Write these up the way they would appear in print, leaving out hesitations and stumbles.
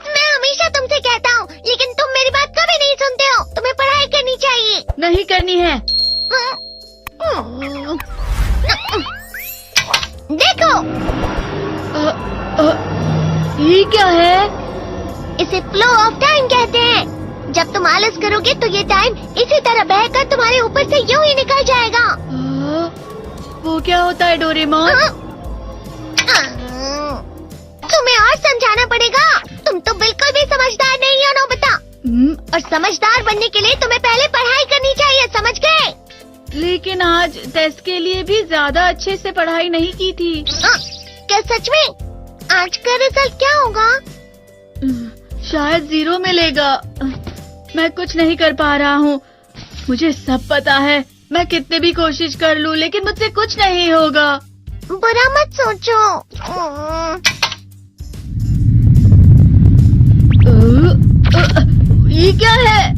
मैं हमेशा तुमसे कहता हूँ, लेकिन तुम मेरी बात कभी नहीं सुनते हो। तुम्हें पढ़ाई करनी चाहिए। नहीं करनी है। देखो, ये क्या है? इसे फ्लो ऑफ टाइम कहते हैं। जब तुम आलस करोगे तो ये टाइम इसी तरह बहकर तुम्हारे ऊपर से यूं ही निकल जाएगा। वो क्या होता है डोरेमोन? तुम्हें और समझाना पड़ेगा। तुम तो बिल्कुल भी समझदार नहीं हो नोबिता। और समझदार बनने के लिए तुम्हें पहले पढ़ाई करनी चाहिए, समझ गए? लेकिन आज टेस्ट के लिए भी ज्यादा अच्छे से पढ़ाई नहीं की थी। क्या सच में? आज का रिजल्ट क्या होगा? शायद 0 मिलेगा। मैं कुछ नहीं कर पा रहा हूँ। मुझे सब पता है। मैं कितने भी कोशिश कर लूँ, लेकिन मुझसे कुछ नहीं होगा। बुरा मत सोचो। ये क्या है?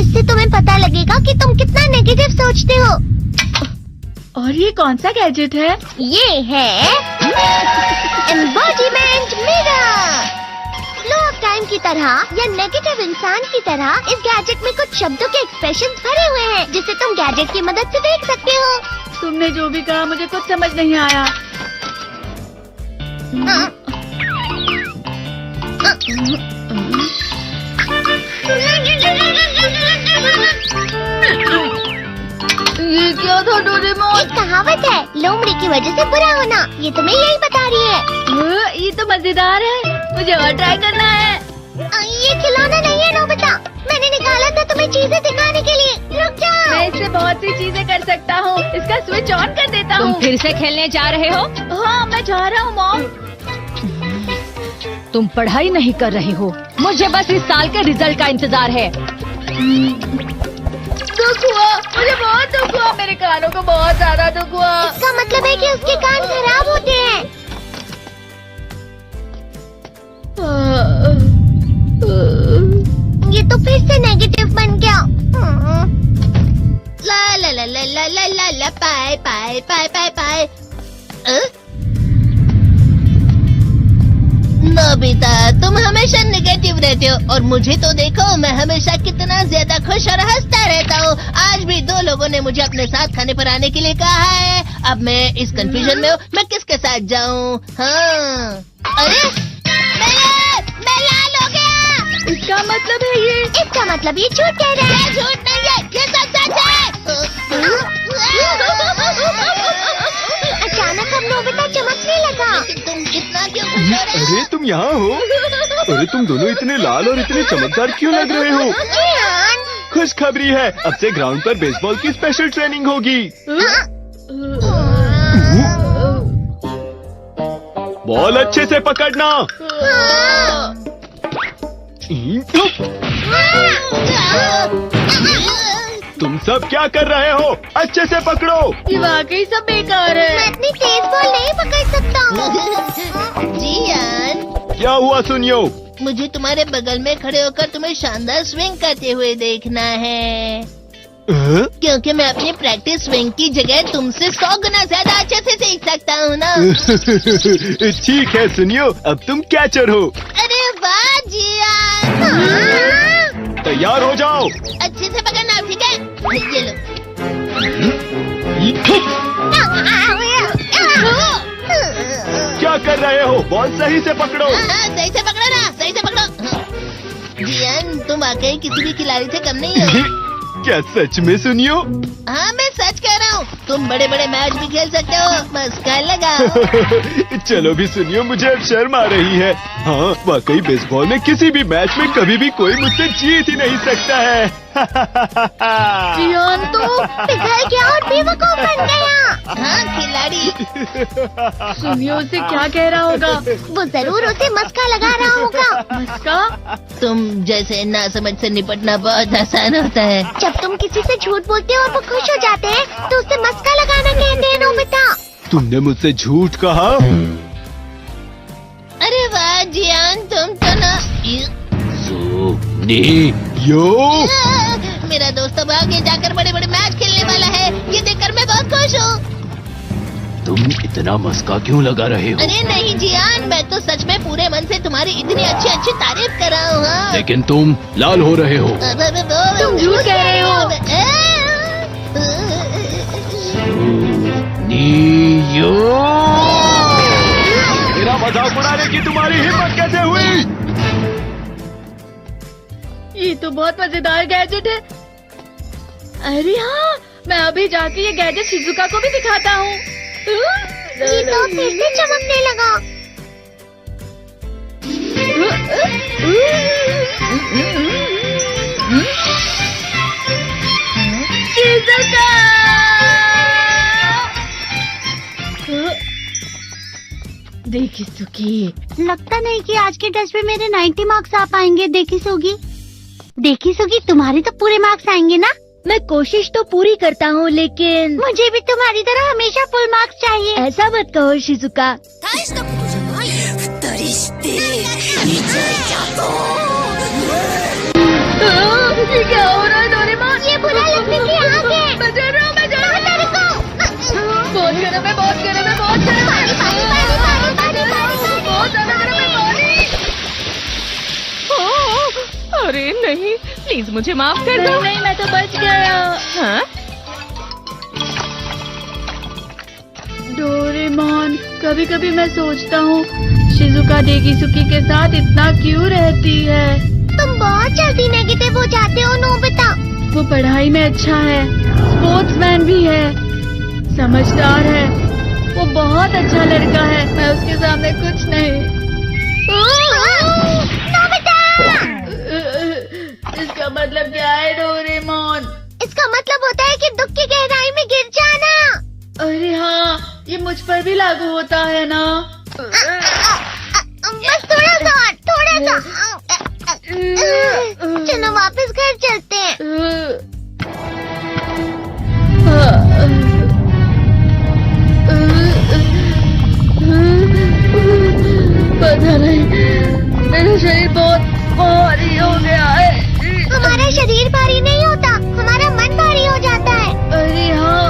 इससे तुम्हें पता लगेगा कि तुम कितना नेगेटिव सोचते हो। और ये कौन सा गैजेट है? ये है embodiment mirror. Flow of time की तरह या नेगेटिव इंसान की तरह इस गैजेट में कुछ शब्दों के एक्सप्रेशंस भरे हुए हैं, जिसे तुम गैजेट की मदद से देख सकते हो। तुमने जो भी कहा मुझे कुछ समझ नहीं आया। ये क्या था डोरेमोन? एक कहावत है, लोमड़ी की वजह से बुरा होना। ये तुम्हें यही बता रही है। ये तो मजेदार है। मुझे और ट्राई करना है। ये खिलौना नहीं है नोबिता। मैंने निकाला था तुम्हें चीजें दिखाने के लिए। रुक जाओ। मैं इससे बहुत सी चीजें कर सकता हूँ। इसका स्विच ऑन कर देता हूँ। तुम फिर से खेलने जा रहे हो? हाँ, मैं जा रहा हूँ मॉम। तुम पढ़ाई नहीं कर रहे हो। मुझे बस इस साल के रिजल्ट का इंतजार है। दुख हुआ, मुझे बहुत दुख हुआ। मेरे कानों को बहुत ज्यादा दुख हुआ। इसका मतलब है कि उसके कान खराब होते हैं। ये तो फिर से नेगेटिव बन गया। ला ला ला ला ला ला ला ला पाए पाए पाए पाए पाए। नोबिता, तुम हमेशा नेगेटिव रहते हो और मुझे तो देखो, मैं हमेशा कितना ज्यादा खुश और हंसता रहता हूँ। आज भी 2 लोगों ने मुझे अपने साथ खाने पर आने के लिए कहा है। अब मैं इस कंफ्यूजन में हूँ, मैं किसके साथ जाऊँ? हाँ, अरे मैं लाल हो गया। इसका मतलब है ये? इसका मतलब ये झूठ कह रहा है। झूठ नहीं है, ये सब सच है। अचानक अब नोबिता चमकने लगा। तुम कितना क्यों खुश हो रहे हो? अरे तुम यहाँ हो? अरे तुम दोनों इतने लाल और इतने चमकदार क्यों लग रहे हो? जियान। खुशखबरी है, अब से ग्राउंड पर बेसबॉल की स्पेशल ट्रेनिंग होगी। बॉल अच्छे से पकड़ना। तुम सब क्या कर रहे हो? अच्छे से पकड़ो। ये वाकई सब बेकार मैं है। इतनी तेज बॉल नहीं पकड़ सकता हूँ। जियान, क्या हुआ सुनियो? मुझे तुम्हारे बगल में खड़े होकर तुम्हें शानदार स्विंग करते हुए देखना है, क्योंकि मैं अपनी प्रैक्टिस स्विंग की जगह तुमसे 100 गुना ज्यादा अच्छे से सीख सकता हूँ ना। ठीक है सुनियो, अब तुम कैचर हो। अरे वाह जियान। तैयार हो जाओ। अच्छे से पकड़ना, ठीक है? ये लो। क्या कर रहे हो? बॉल सही से पकड़ो। सही से पकड़ो ना, सही से पकड़ो। जियान, तुम वाकई किसी भी खिलाड़ी से कम नहीं हो। क्या सच में सुनियो? हाँ, मैं सच कह रहा हूँ। तुम बड़े बड़े मैच भी खेल सकते हो, मस्का लगाओ। चलो भी सुनियो, मुझे अब शर्म आ रही है। हाँ, वाकई बेसबॉल में किसी भी मैच में कभी भी कोई मुझसे जीत ही नहीं सकता है। जियान तो पिघल गया और बेवकूफ बन गया। हाँ, खिलाड़ी। सुनियो से क्या कह रहा होगा? वो जरूर उसे मस्का लगा रहा होगा। मस्का? तुम जैसे नासमझ से निपटना बहुत आसान होता है। जब तुम किसी से झूठ बोलते हो और वो खुश हो जाते हैं, तो उसे मस्का लगाना कहते हैं नोबिता। तुमने मुझसे झूठ कहा? अरे वाह जियान, तुम तो ना। यो, मेरा दोस्त अब आगे जाकर बड़े बड़े मैच खेलने वाला है। ये देखकर मैं बहुत खुश हूँ। तुम इतना मस्का क्यों लगा रहे हो? अरे नहीं जियान, मैं तो सच में पूरे मन से तुम्हारी इतनी अच्छी अच्छी तारीफ कर रहा हूँ। हाँ। लेकिन तुम लाल हो रहे हो। तुम झूठ कह रहे हो। मेरा मजाक उड़ाने की तुम्हारी हिम्मत कैसे हुई? ये तो बहुत मजेदार गैजेट है। अरे हाँ, मैं अभी जाके ये गैजेट शिजुका को भी दिखाता हूँ। ये तो फिर से चमकने लगा। शिजुका! देखी सुकी, लगता नहीं कि आज के टेस्ट में मेरे 90 मार्क्स आ पाएंगे। देखी सोगी तुम्हारे तो पूरे मार्क्स आएंगे ना? मैं कोशिश तो पूरी करता हूँ, लेकिन मुझे भी तुम्हारी तरह हमेशा फुल मार्क्स चाहिए। ऐसा मत कहो शिजुका। ये क्या हो रहा है डोरेमोन? ये बुरा लगने की आग है। मैं जल रहा हूँ, मैं जल रहा हूँ। बहुत गर्म है, बहुत गर्म है, बहुत गर्म है। बहुत ज्यादा गर्म है पानी। अरे नहीं, प्लीज मुझे माफ कर दो। नहीं, मैं तो बच गया। हाँ? डोरेमोन, कभी कभी मैं सोचता हूँ शिजुका डेकिसुकी के साथ इतना क्यों रहती है। तुम बहुत जल्दी नेगेटिव हो जाते हो नोबिता। वो पढ़ाई में अच्छा है, स्पोर्ट्समैन भी है, समझदार है। वो बहुत अच्छा लड़का है। मैं उसके सामने कुछ नहीं। इसका मतलब क्या है डोरेमोन? इसका मतलब होता है कि दुख की गहराई में गिर जाना। अरे हाँ, ये मुझ पर भी लागू होता है ना। बस थोड़ा सा। चलो वापस घर चलते हैं। पता नहीं, मेरा शरीर बहुत भारी हो गया है। हमारा शरीर भारी नहीं होता, हमारा मन भारी हो जाता है। अरे हाँ,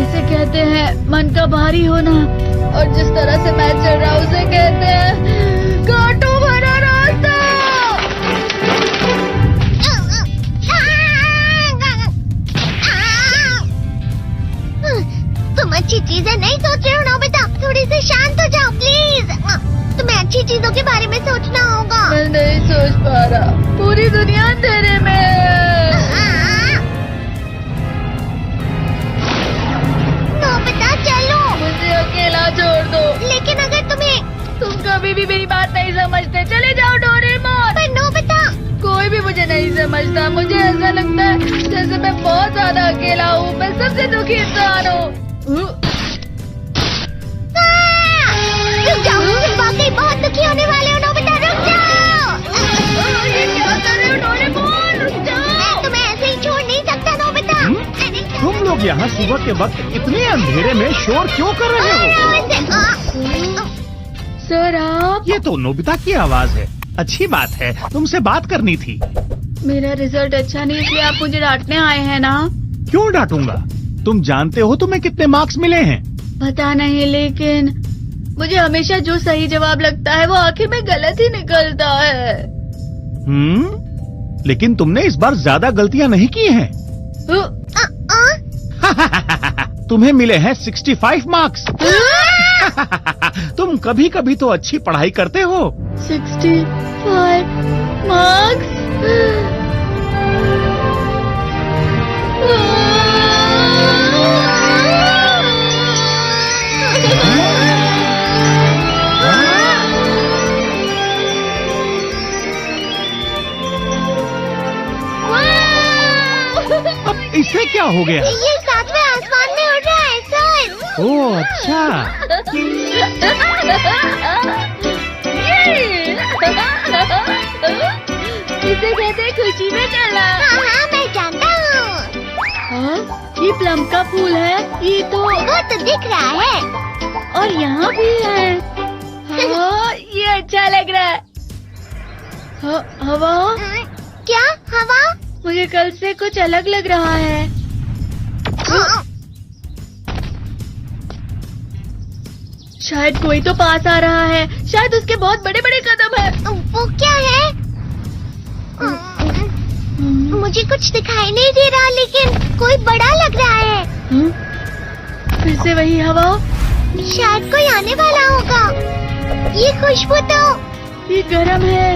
इसे कहते हैं मन का भारी होना। और जिस तरह से मैं चल रहा हूँ उसे कहते हैं कांटों भरा रास्ता। तुम अच्छी चीजें नहीं सोच रहे हो नोबिता। थोड़ी सी शांत हो जाओ प्लीज। तुम्हें अच्छी चीजों के बारे में सोचना होगा। मैं नहीं सोच पा रहा, पूरी दुनिया अंधेरे में है। नोबिता चलो। मुझे अकेला छोड़ दो। लेकिन अगर तुम कभी भी मेरी बात नहीं समझते। चले जाओ डोरेमोन। पर नोबिता, कोई भी मुझे नहीं समझता। मुझे ऐसा लगता है जैसे मैं बहुत ज्यादा अकेला हूँ। मैं सबसे दुखी इंसान हूँ। रुक जाओ, तुम वाकई बहुत दुखी होने वाले हो नोबिता। रुक जाओ। ये क्या कर रहे हो डोरेमोन? रुक जाओ। मैं तुम्हें ऐसे ही छोड़ नहीं सकता नोबिता। तुम लोग यहाँ सुबह के वक्त इतने अंधेरे में शोर क्यों कर रहे हो? सर आप? ये तो नोबिता की आवाज है। अच्छी बात है, तुमसे बात करनी थी। मेरा रिजल्ट अच्छा नहीं, इसलिए आप मुझे डांटने आए हैं ना? क्यों डांटूंगा? तुम जानते हो तुम्हें कितने मार्क्स मिले हैं? पता नहीं, लेकिन मुझे हमेशा जो सही जवाब लगता है वो आखिर में गलत ही निकलता है। लेकिन तुमने इस बार ज्यादा गलतियाँ नहीं की हैं। तुम्हें मिले हैं 65 मार्क्स। तुम कभी कभी तो अच्छी पढ़ाई करते हो। 65 मार्क्स? अब इसे क्या हो गया? ये सातवें आसमान में उड़ रहा है सर। ओह अच्छा। इसे कहते हैं खुशी में चलना। हाँ, मैं जानता हूँ। हाँ, ये प्लम का फूल है। ये तो वो तो दिख रहा है। और यहाँ भी है। हाँ, ये अच्छा लग रहा है। हवा? क्या हवा? मुझे कल से कुछ अलग लग रहा है। शायद कोई तो पास आ रहा है। शायद उसके बहुत बड़े बड़े कदम है। वो क्या है? मुझे कुछ दिखाई नहीं दे रहा, लेकिन कोई बड़ा लग रहा है। फिर से वही हवा। शायद कोई आने वाला होगा। ये खुशबू तो ये गर्म है।